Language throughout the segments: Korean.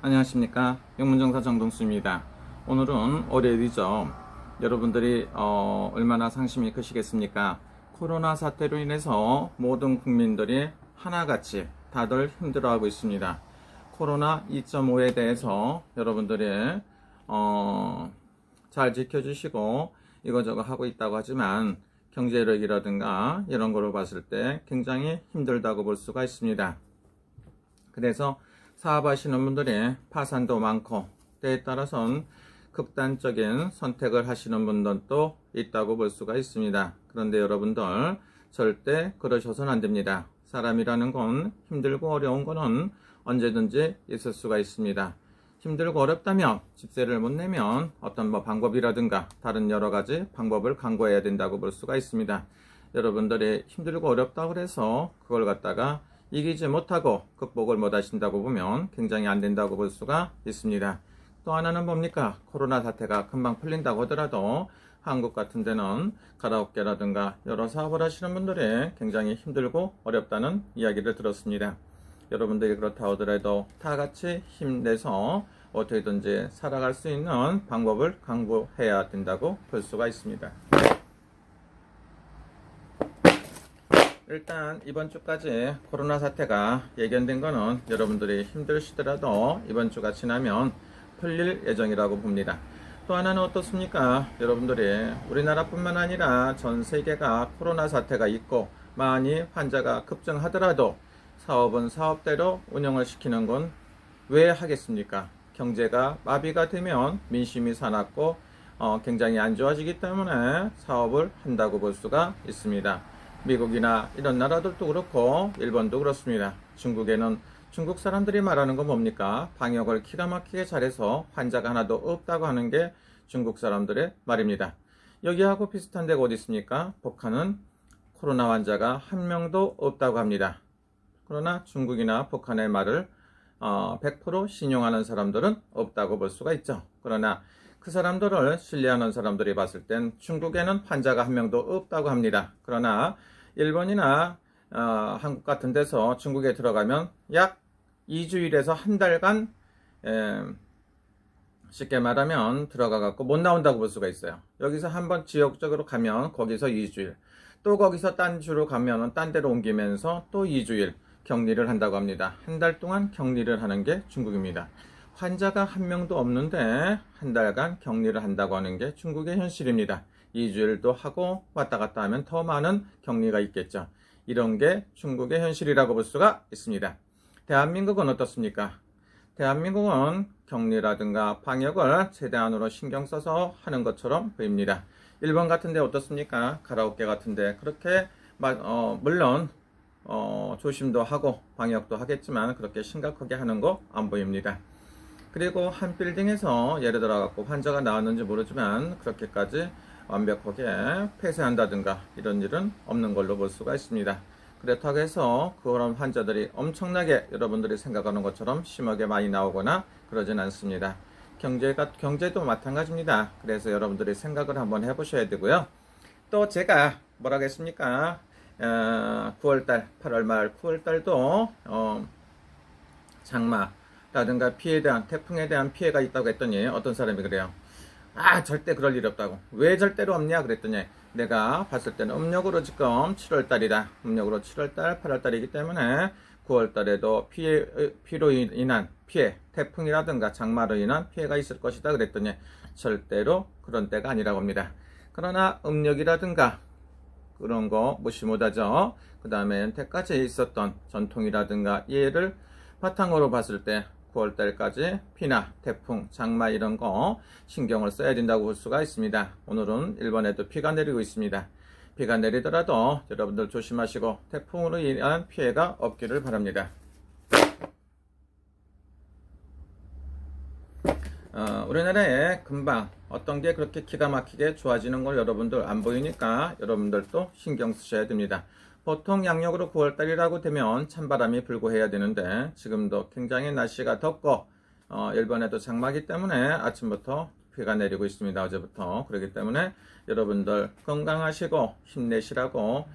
안녕하십니까, 영문정사 정동수입니다. 오늘은 월요일이죠. 여러분들이 얼마나 상심이 크시겠습니까? 코로나 사태로 인해서 모든 국민들이 하나같이 다들 힘들어하고 있습니다. 코로나 2.5에 대해서 여러분들이 잘 지켜주시고 이거저거 하고 있다고 하지만 경제력이라든가 이런 걸로 봤을 때 굉장히 힘들다고 볼 수가 있습니다. 그래서 사업하시는 분들이 파산도 많고 때에 따라서는 극단적인 선택을 하시는 분들도 있다고 볼 수가 있습니다. 그런데 여러분들 절대 그러셔서는 안 됩니다. 사람이라는 건 힘들고 어려운 거는 언제든지 있을 수가 있습니다. 힘들고 어렵다면 집세를 못 내면 어떤 방법이라든가 다른 여러 가지 방법을 강구해야 된다고 볼 수가 있습니다. 여러분들이 힘들고 어렵다고 해서 그걸 갖다가 이기지 못하고 극복을 못 하신다고 보면 굉장히 안 된다고 볼 수가 있습니다. 또 하나는 뭡니까? 코로나 사태가 금방 풀린다고 하더라도 한국 같은 데는 가라오케라든가 여러 사업을 하시는 분들이 굉장히 힘들고 어렵다는 이야기를 들었습니다. 여러분들이 그렇다 하더라도 다 같이 힘내서 어떻게든지 살아갈 수 있는 방법을 강구해야 된다고 볼 수가 있습니다. 일단 이번 주까지 코로나 사태가 예견된 거는 여러분들이 힘드시더라도 이번 주가 지나면 풀릴 예정이라고 봅니다. 또 하나는 어떻습니까? 여러분들이 우리나라뿐만 아니라 전 세계가 코로나 사태가 있고 많이 환자가 급증하더라도 사업은 사업대로 운영을 시키는 건 왜 하겠습니까? 경제가 마비가 되면 민심이 사납고 굉장히 안 좋아지기 때문에 사업을 한다고 볼 수가 있습니다. 미국이나 이런 나라들도 그렇고 일본도 그렇습니다. 중국에는 중국 사람들이 말하는 건 뭡니까? 방역을 기가 막히게 잘해서 환자가 하나도 없다고 하는 게 중국 사람들의 말입니다. 여기하고 비슷한 데가 어디 있습니까? 북한은 코로나 환자가 한 명도 없다고 합니다. 그러나 중국이나 북한의 말을 100% 신용하는 사람들은 없다고 볼 수가 있죠. 그러나 그 사람들을 신뢰하는 사람들이 봤을 땐 중국에는 환자가 한 명도 없다고 합니다. 그러나 일본이나 한국 같은 데서 중국에 들어가면 약 2주일에서 한 달간 쉽게 말하면 들어가 갖고 못 나온다고 볼 수가 있어요. 여기서 한번 지역적으로 가면 거기서 2주일, 또 거기서 딴 주로 가면 딴 데로 옮기면서 또 2주일 격리를 한다고 합니다. 한 달 동안 격리를 하는 게 중국입니다. 환자가 한 명도 없는데 한 달간 격리를 한다고 하는 게 중국의 현실입니다. 2주일도 하고 왔다 갔다 하면 더 많은 격리가 있겠죠. 이런 게 중국의 현실이라고 볼 수가 있습니다. 대한민국은 어떻습니까? 대한민국은 격리라든가 방역을 최대한으로 신경 써서 하는 것처럼 보입니다. 일본 같은 데 어떻습니까? 가라오케 같은 데 그렇게 물론 조심도 하고 방역도 하겠지만 그렇게 심각하게 하는 거 안 보입니다. 그리고 한 빌딩에서 예를 들어 갖고 환자가 나왔는지 모르지만 그렇게까지 완벽하게 폐쇄한다든가 이런 일은 없는 걸로 볼 수가 있습니다. 그렇다고 해서 그런 환자들이 엄청나게 여러분들이 생각하는 것처럼 심하게 많이 나오거나 그러진 않습니다. 경제도 마찬가지입니다. 그래서 여러분들이 생각을 한번 해보셔야 되고요. 또 제가 뭐라고 했습니까? 9월달, 8월 말 9월달도 장마라든가 태풍에 대한 피해가 있다고 했더니 어떤 사람이 그래요. 절대 그럴 일 없다고. 왜 절대로 없냐 그랬더니 내가 봤을 때는 음력으로 지금 7월달이다. 음력으로 7월달, 8월달이기 때문에 9월달에도 피로 인한 피해, 태풍이라든가 장마로 인한 피해가 있을 것이다 그랬더니 절대로 그런 때가 아니라고 합니다. 그러나 음력이라든가 그런 거 무시 못하죠. 그 다음에 연태까지 있었던 전통이라든가 예를 바탕으로 봤을 때 9월달까지 피나 태풍, 장마 이런 거 신경을 써야 된다고 볼 수가 있습니다. 오늘은 일본에도 비가 내리고 있습니다. 비가 내리더라도 여러분들 조심하시고 태풍으로 인한 피해가 없기를 바랍니다. 우리나라에 금방 어떤 게 그렇게 기가 막히게 좋아지는 걸 여러분들 안 보이니까 여러분들도 신경 쓰셔야 됩니다. 보통 양력으로 9월달이라고 되면 찬바람이 불고 해야 되는데 지금도 굉장히 날씨가 덥고 일본에도 장마기 때문에 아침부터 비가 내리고 있습니다. 어제부터. 그렇기 때문에 여러분들 건강하시고 힘내시라고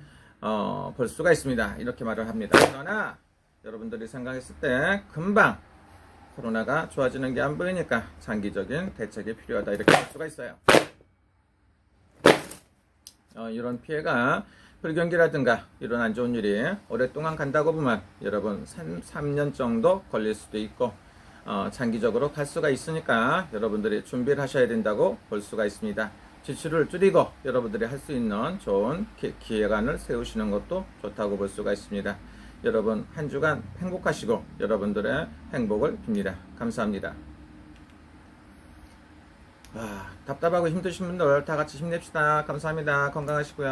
볼 수가 있습니다. 이렇게 말을 합니다. 그러나 여러분들이 생각했을 때 금방 코로나가 좋아지는 게 안 보이니까 장기적인 대책이 필요하다 이렇게 볼 수가 있어요. 이런 피해가 불경기라든가 이런 안 좋은 일이 오랫동안 간다고 보면 여러분 3년 정도 걸릴 수도 있고 장기적으로 갈 수가 있으니까 여러분들이 준비를 하셔야 된다고 볼 수가 있습니다. 지출을 줄이고 여러분들이 할 수 있는 좋은 기획안을 세우시는 것도 좋다고 볼 수가 있습니다. 여러분 한 주간 행복하시고 여러분들의 행복을 빕니다. 감사합니다. 답답하고 힘드신 분들 다 같이 힘냅시다. 감사합니다. 건강하시고요.